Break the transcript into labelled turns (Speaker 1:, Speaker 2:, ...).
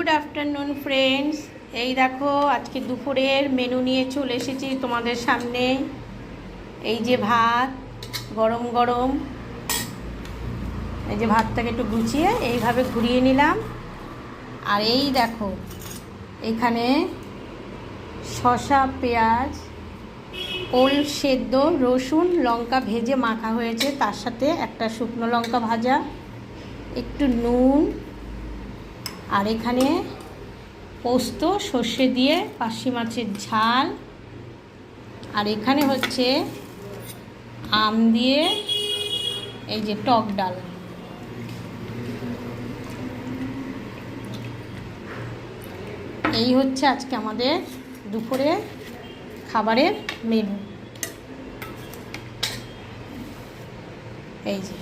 Speaker 1: Good afternoon friends. এই দেখো আজকে দুপুরের মেনু নিয়ে চলে এসেছি তোমাদের সামনে। এই যে ভাত গরম গরম, এই যে ভাতটাকে একটু গুছিয়ে এইভাবে ঘুরিয়ে নিলাম। আর এই দেখো এখানে শসা, পেঁয়াজ, ওল সেদ্ধ, রসুন, লঙ্কা ভেজে মাখা হয়েছে, তার সাথে একটা শুকনো লঙ্কা ভাজা, একটু নুন, আর এখানে পোস্ত সর্ষে দিয়ে পার্শে মাছের ঝাল, আর এখানে হচ্ছে আম দিয়ে এই যে টক ডাল। এই হচ্ছে আজকে আমাদের দুপুরে খাবারের মেনু। এই যে